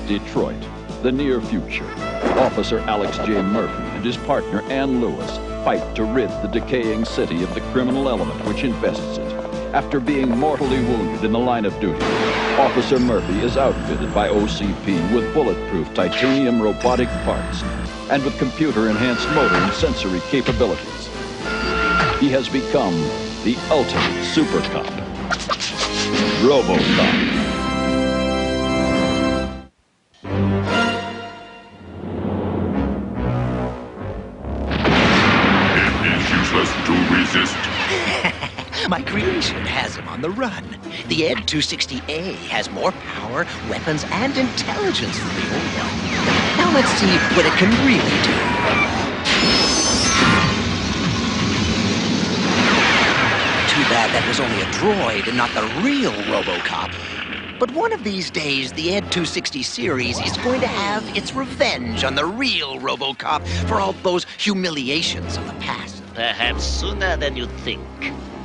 Detroit, the near future. Officer Alex J. Murphy and his partner Ann Lewis fight to rid the decaying city of the criminal element which infests it. After being mortally wounded in the line of duty, Officer Murphy is outfitted by OCP with bulletproof titanium robotic parts and with computer-enhanced motor and sensory capabilities. He has become the ultimate super cop, RoboCop. My creation has him on the run. The Ed-260A has more power, weapons, and intelligence than the old one. Now let's see what it can really do. Too bad that was only a droid and not the real RoboCop. But one of these days, the Ed-260 series is going to have its revenge on the real RoboCop for all those humiliations of the past. Perhaps sooner than you think.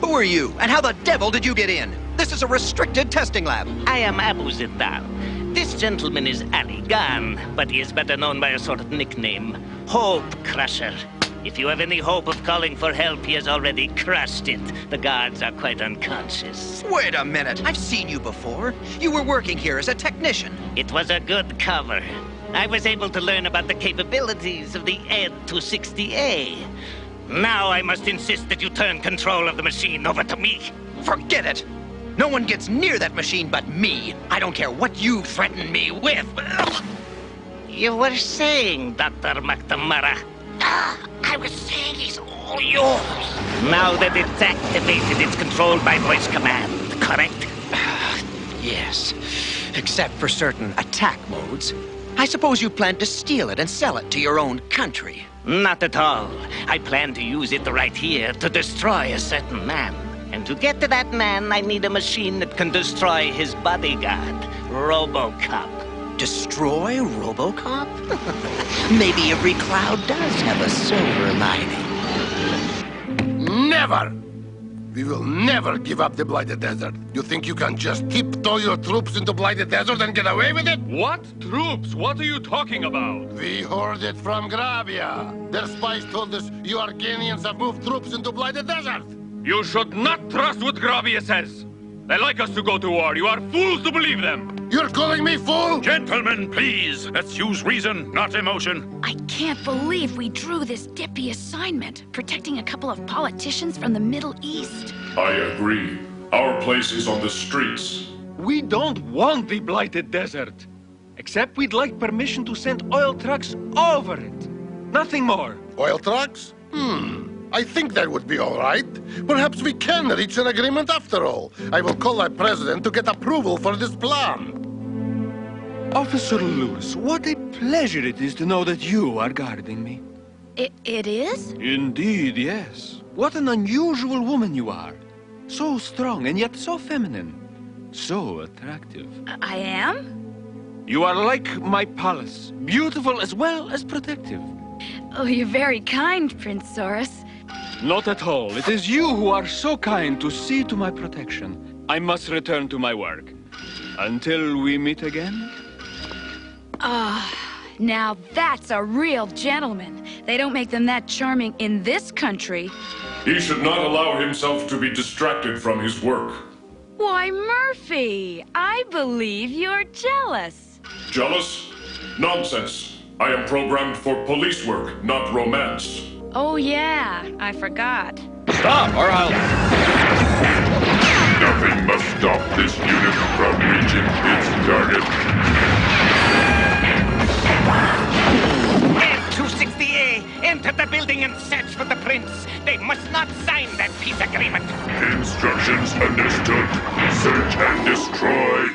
Who are you, and how the devil did you get in? This is a restricted testing lab. I am Abu Zitar. This gentleman is Ali Khan, but he is better known by a sort of nickname, Hope Crusher. If you have any hope of calling for help, he has already crushed it. The guards are quite unconscious. Wait a minute, I've seen you before. You were working here as a technician. It was a good cover. I was able to learn about the capabilities of the Ed-260A. Now I must insist that you turn control of the machine over to me. Forget it! No one gets near that machine but me. I don't care what you threaten me with. You were saying, Dr. McNamara. I was saying he's all yours. Now that it's activated, it's controlled by voice command, correct? Yes, except for certain attack modes. I suppose you plan to steal it and sell it to your own country. Not at all. I plan to use it right here to destroy a certain man. And to get to that man, I need a machine that can destroy his bodyguard, RoboCop. Destroy RoboCop? Maybe every cloud does have a silver lining. Never! We will never give up the Blighted Desert. You think you can just tiptoe your troops into Blighted Desert and get away with it? What? Troops? What are you talking about? We heard it from Gravia. Their spies told us you Arganians have moved troops into Blighted Desert. You should not trust what Gravia says. They like us to go to war. You are fools to believe them. You're calling me fool? Gentlemen, please. Let's use reason, not emotion. I can't believe we drew this dippy assignment, protecting a couple of politicians from the Middle East. I agree. Our place is on the streets. We don't want the Blighted Desert. Except we'd like permission to send oil trucks over it. Nothing more. Oil trucks? I think that would be all right. Perhaps we can reach an agreement after all. I will call our president to get approval for this plan. Officer Lewis, what a pleasure it is to know that you are guarding me. It is? Indeed, yes. What an unusual woman you are. So strong and yet so feminine. So attractive. I am? You are like my palace. Beautiful as well as protective. Oh, you're very kind, Prince Saurus. Not at all. It is you who are so kind to see to my protection. I must return to my work. Until we meet again? Now that's a real gentleman. They don't make them that charming in this country. He should not allow himself to be distracted from his work. Why, Murphy, I believe you're jealous. Jealous? Nonsense. I am programmed for police work, not romance. Oh, yeah, I forgot. Stop, or I'll... Nothing must stop this unit from reaching its target. Ed-260A, enter the building and search for the prince. They must not sign that peace agreement. Instructions understood. Search and destroy.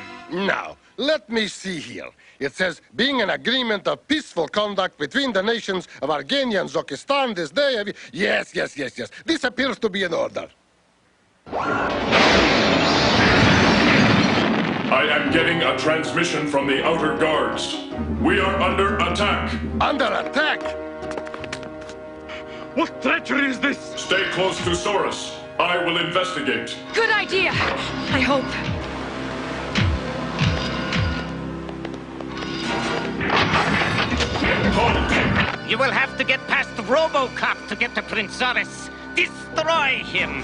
Now, let me see here. It says, being an agreement of peaceful conduct between the nations of Argenia and Zokistan this day... Yes. This appears to be in order. I am getting a transmission from the outer guards. We are under attack. Under attack? What treachery is this? Stay close to Saurus. I will investigate. Good idea, I hope. You will have to get past RoboCop to get to Prince Oris. Destroy him.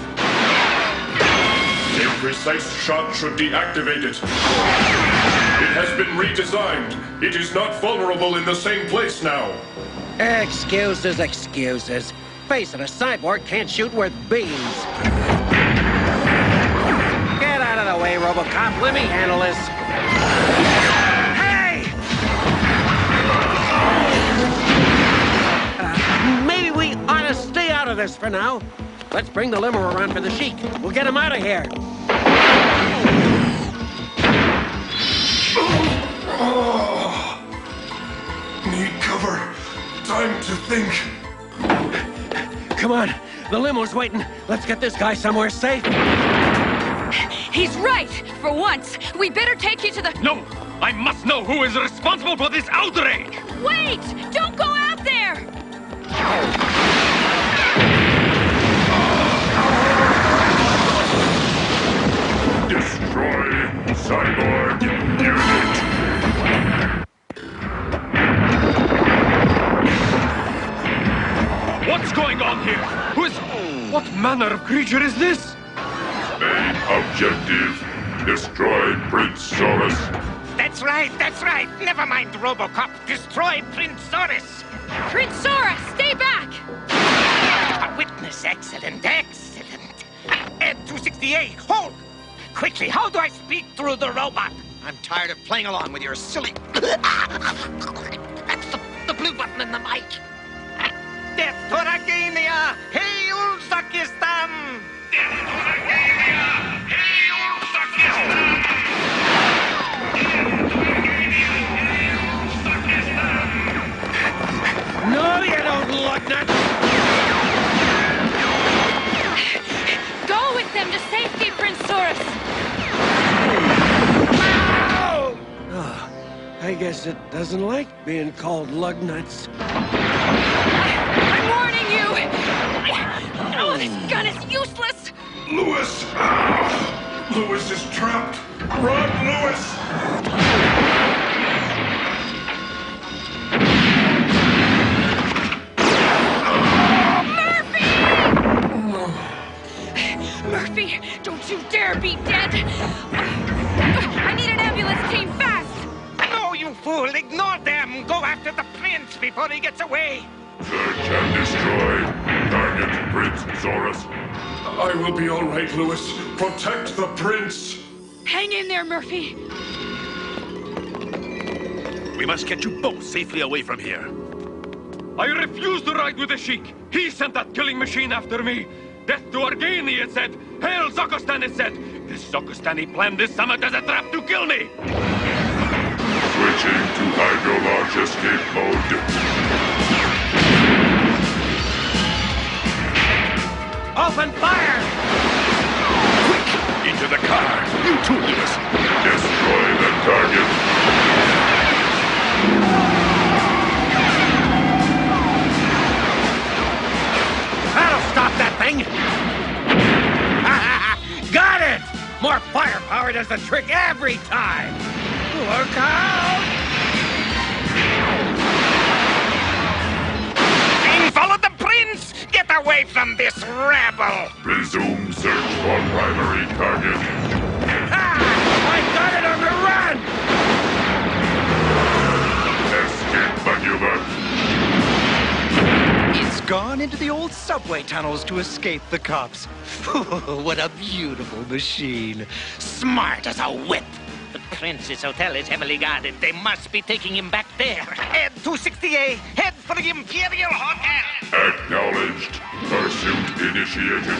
A precise shot should deactivate it. It has been redesigned. It is not vulnerable in the same place now. Excuses, excuses. Face it, a cyborg can't shoot worth beans. Get out of the way, RoboCop. Let me handle this. Hey! Maybe we ought to stay out of this for now. Let's bring the limo around for the Sheik. We'll get him out of here. Need cover. Time to think. Come on, the limo's waiting. Let's get this guy somewhere safe. He's right! For once, we better take you to the... No! I must know who is responsible for this outrage! Wait! Don't go out there! Destroy cyborg unit. What's going on here? What manner of creature is this? Main objective: destroy Prince Oris. That's right, that's right. Never mind RoboCop. Destroy Prince Oris. Prince Sora, stay back! A witness. Excellent, excellent. Ed 268, hold! Quickly, how do I speak through the robot? I'm tired of playing along with your silly... That's the blue button in the mic. Death to Ragania! Hey, Uzbekistan! Death to Ragania! Hey, Uzbekistan! No, you don't look nuts! Go with them to safety, Prince Soros! Oh, I guess it doesn't like being called lug nuts. I'm warning you! Oh, this gun is useless! Lewis! Lewis is trapped! Run, Lewis! Murphy, don't you dare be dead! I need an ambulance team fast! No, you fool! Ignore them! Go after the prince before he gets away! Search and destroy. Target Prince Zoras. I will be all right, Lewis. Protect the prince. Hang in there, Murphy! We must get you both safely away from here. I refuse to ride with the Sheik. He sent that killing machine after me. Death to Argani, it said. Hail Zokostan, it said. This Zokostani planned this summit as a trap to kill me. Switching to hydro-launch escape mode. Open fire! Quick! Into the car! You too, Lewis! Destroy the target. That'll stop that thing! Got it! More firepower does the trick every time! Look out! Follow the prince! Get away from this rabble! Resume search for primary target. Ha! I got it on the run! Escape maneuver. It's gone into the old subway tunnels to escape the cops. What a beautiful machine. Smart as a whip. The prince's hotel is heavily guarded. They must be taking him back there. Ed 268, head for the Imperial Hotel! Acknowledged. Pursuit initiated.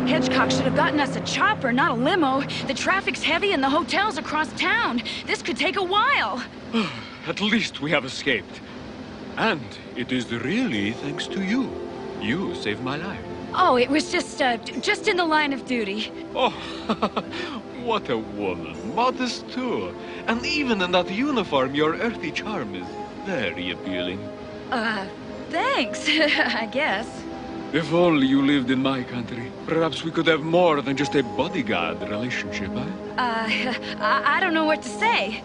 Hedgecock should have gotten us a chopper, not a limo. The traffic's heavy and the hotel's across town. This could take a while. At least we have escaped. And it is really thanks to you. You saved my life. Oh, it was just in the line of duty. Oh, what a woman. Modest too. And even in that uniform, your earthy charm is very appealing. Thanks, I guess. If only you lived in my country, perhaps we could have more than just a bodyguard relationship, eh? I don't know what to say.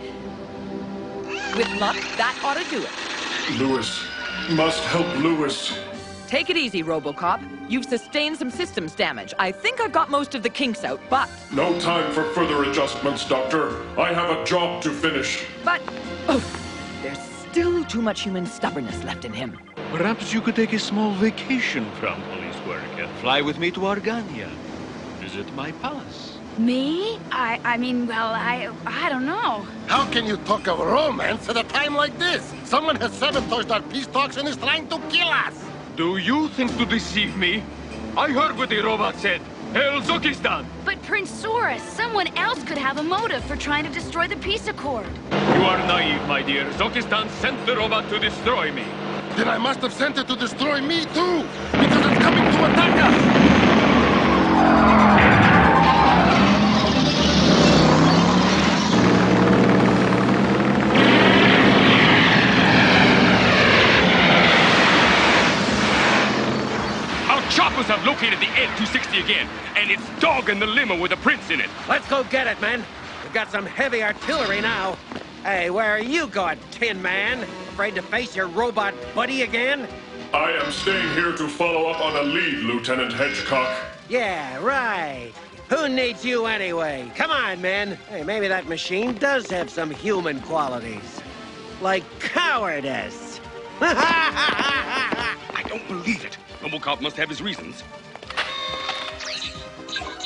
With luck, that ought to do it. Lewis. Must help Lewis. Take it easy, RoboCop. You've sustained some systems damage. I think I've got most of the kinks out, but... No time for further adjustments, Doctor. I have a job to finish. But... Oh, there's still too much human stubbornness left in him. Perhaps you could take a small vacation from police work and fly with me to Argania. Visit my palace. Me? I mean, well, I don't know. How can you talk of romance at a time like this? Someone has sabotaged our peace talks and is trying to kill us. Do you think to deceive me? I heard what the robot said. Hail Zokistan! But Prince Saurus, someone else could have a motive for trying to destroy the peace accord. You are naive, my dear. Zokistan sent the robot to destroy me. Then I must have sent it to destroy me too, because it's coming to attack us. Choppers have located the Ed-260 again, and it's dogging the limo with the prince in it. Let's go get it, men. We've got some heavy artillery now. Hey, where are you going, Tin Man? Afraid to face your robot buddy again? I am staying here to follow up on a lead, Lieutenant Hedgecock. Yeah, right. Who needs you anyway? Come on, men. Hey, maybe that machine does have some human qualities. Like cowardice. I don't believe it. RoboCop must have his reasons.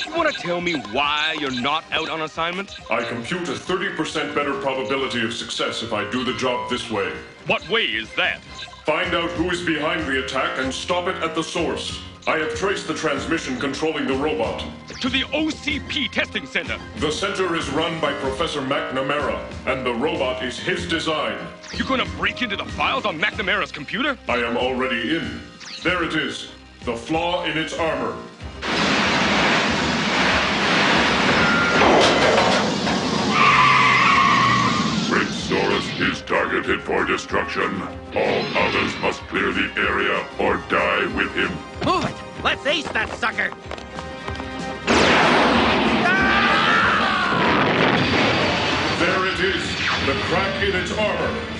You want to tell me why you're not out on assignment? I compute a 30% better probability of success if I do the job this way. What way is that? Find out who is behind the attack and stop it at the source. I have traced the transmission controlling the robot. To the OCP testing center. The center is run by Professor McNamara, and the robot is his design. You're gonna break into the files on McNamara's computer? I am already in. There it is, the flaw in its armor. Prince Saurus is targeted for destruction. All others must clear the area or die with him. Move it! Let's ace that sucker! There it is, the crack in its armor.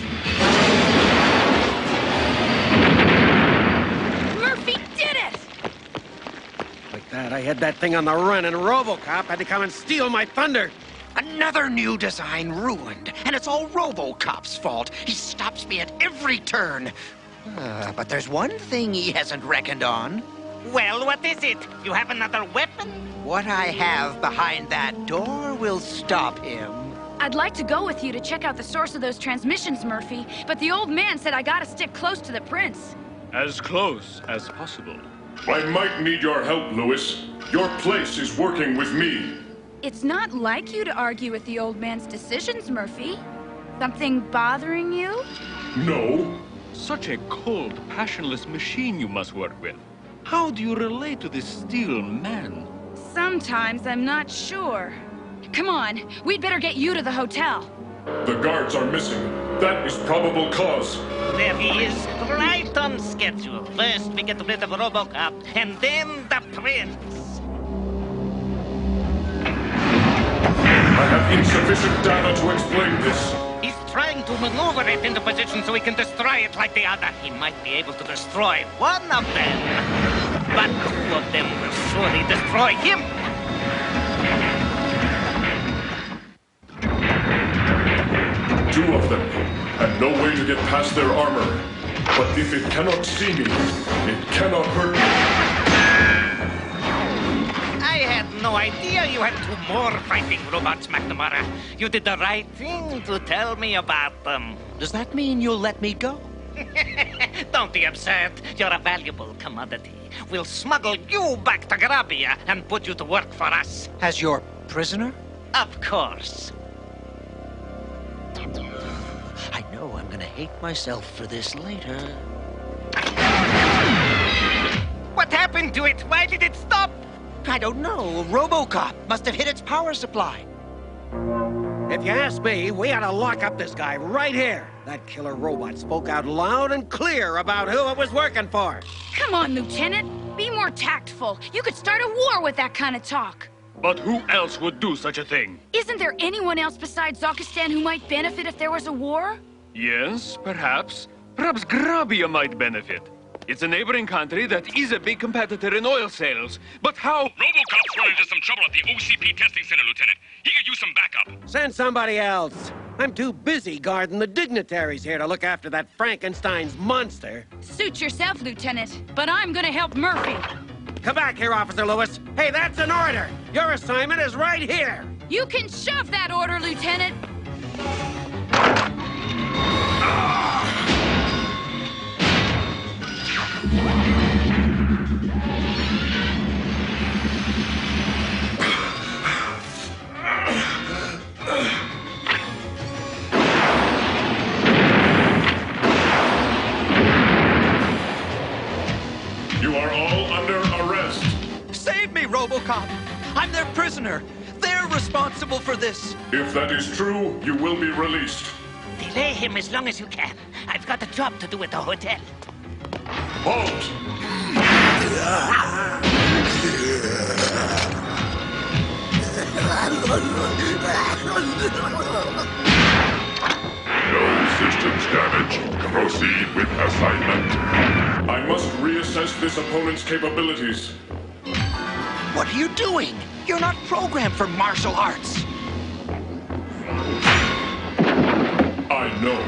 I had that thing on the run, and RoboCop had to come and steal my thunder. Another new design ruined, and it's all RoboCop's fault. He stops me at every turn. But there's one thing he hasn't reckoned on. Well, what is it? You have another weapon? What I have behind that door will stop him. I'd like to go with you to check out the source of those transmissions, Murphy, but the old man said I gotta stick close to the prince. As close as possible. I might need your help, Lewis. Your place is working with me. It's not like you to argue with the old man's decisions, Murphy. Something bothering you? No. Such a cold, passionless machine you must work with. How do you relate to this steel man? Sometimes I'm not sure. Come on, we'd better get you to the hotel. The guards are missing. That is probable cause. There he is, right on schedule. First, we get rid of RoboCop, and then the prince. I have insufficient data to explain this. He's trying to maneuver it into position so he can destroy it like the other. He might be able to destroy one of them, but two of them will surely destroy him. Two of them, and no way to get past their armor. But if it cannot see me, it cannot hurt me. I had no idea you had two more fighting robots, McNamara. You did the right thing to tell me about them. Does that mean you'll let me go? Don't be absurd. You're a valuable commodity. We'll smuggle you back to Grabia and put you to work for us. As your prisoner? Of course. I know I'm gonna hate myself for this later. What happened to it? Why did it stop? I don't know. RoboCop must have hit its power supply. If you ask me, we ought to lock up this guy right here. That killer robot spoke out loud and clear about who it was working for. Come on, Lieutenant. Be more tactful. You could start a war with that kind of talk. But who else would do such a thing? Isn't there anyone else besides Zokistan who might benefit if there was a war? Yes, perhaps. Perhaps Grabia might benefit. It's a neighboring country that is a big competitor in oil sales. But how? RoboCop's run into some trouble at the OCP testing center, Lieutenant. He could use some backup. Send somebody else. I'm too busy guarding the dignitaries here to look after that Frankenstein's monster. Suit yourself, Lieutenant. But I'm gonna help Murphy. Come back here, Officer Lewis. Hey, that's an order. Your assignment is right here. You can shove that order, Lieutenant. You are all under arrest. Save me, RoboCop! I'm their prisoner. They're responsible for this. If that is true, you will be released. Delay him as long as you can. I've got a job to do at the hotel. Halt! No systems damage. Proceed with assignment. I must reassess this opponent's capabilities. What are you doing? You're not programmed for martial arts. I know.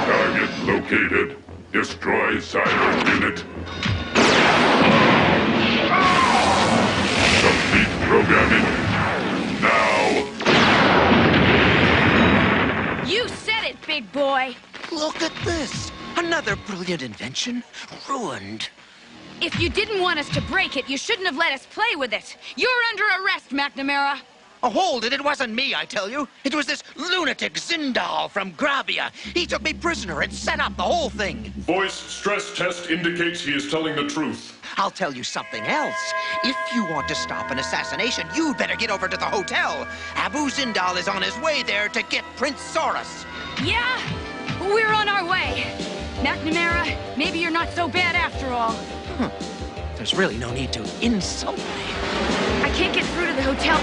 Target located. Destroy siren unit. Complete programming. Now. You said it, big boy. Look at this. Another brilliant invention ruined. If you didn't want us to break it, you shouldn't have let us play with it. You're under arrest, McNamara. Oh, hold it. It wasn't me, I tell you. It was this lunatic Zindal from Grabia. He took me prisoner and set up the whole thing. Voice stress test indicates he is telling the truth. I'll tell you something else. If you want to stop an assassination, you'd better get over to the hotel. Abu Zindal is on his way there to get Prince Saurus. Yeah? We're on our way. McNamara, maybe you're not so bad after all. There's really no need to insult me. I can't get through to the hotel.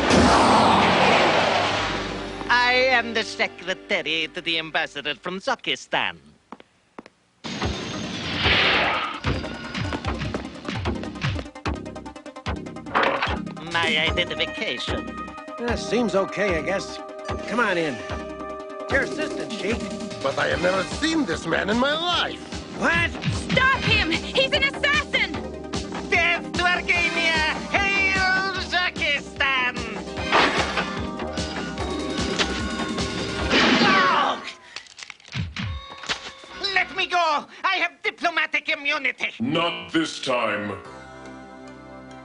I am the secretary to the ambassador from Zokistan. My identification. Seems okay, I guess. Come on in. Your assistant, Sheik. But I have never seen this man in my life. What? Stop him! He's an assassin! Death to Argania! Hail Zokistan! Oh! Let me go! I have diplomatic immunity! Not this time.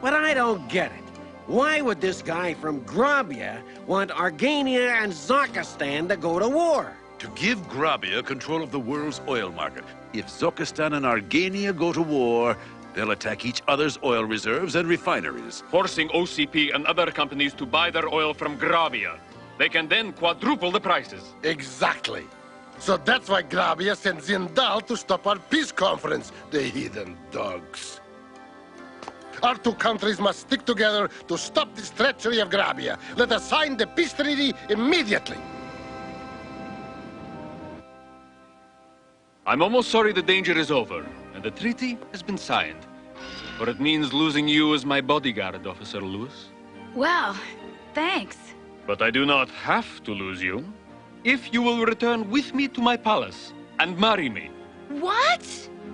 But I don't get it. Why would this guy from Grabia want Argania and Zokistan to go to war? To give Grabia control of the world's oil market. If Zokistan and Argania go to war, they'll attack each other's oil reserves and refineries. Forcing OCP and other companies to buy their oil from Grabia. They can then quadruple the prices. Exactly. So that's why Grabia sent Zindal to stop our peace conference, the heathen dogs. Our two countries must stick together to stop this treachery of Grabia. Let us sign the peace treaty immediately. I'm almost sorry the danger is over, and the treaty has been signed. For it means losing you as my bodyguard, Officer Lewis. Well, thanks. But I do not have to lose you. If you will return with me to my palace and marry me. What?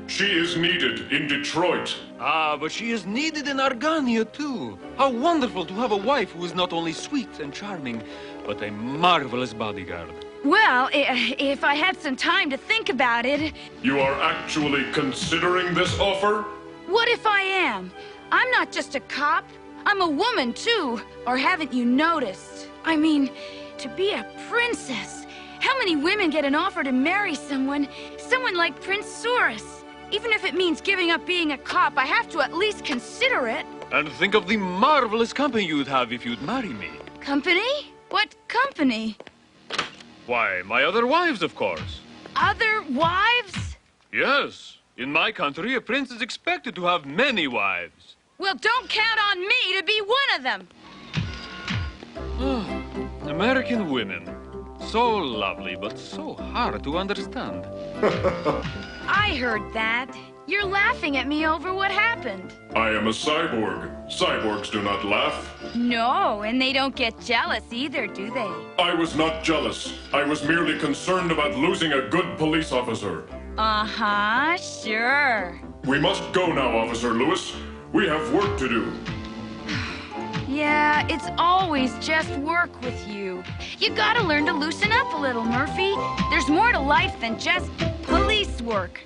She is needed in Detroit. Ah, but she is needed in Argania, too. How wonderful to have a wife who is not only sweet and charming, but a marvelous bodyguard. Well, if I had some time to think about it... You are actually considering this offer? What if I am? I'm not just a cop. I'm a woman, too. Or haven't you noticed? I mean, to be a princess. How many women get an offer to marry someone like Prince Saurus? Even if it means giving up being a cop, I have to at least consider it. And think of the marvelous company you'd have if you'd marry me. Company? What company? Why, my other wives, of course. Other wives? Yes. In my country, a prince is expected to have many wives. Well, don't count on me to be one of them. American women. so lovely, but so hard to understand. I heard that. You're laughing at me over what happened. I am a cyborg. Cyborgs do not laugh. No, and they don't get jealous either, do they? I was not jealous. I was merely concerned about losing a good police officer. Uh-huh, sure. We must go now, Officer Lewis. We have work to do. Yeah, it's always just work with you. You gotta learn to loosen up a little, Murphy. There's more to life than just police work.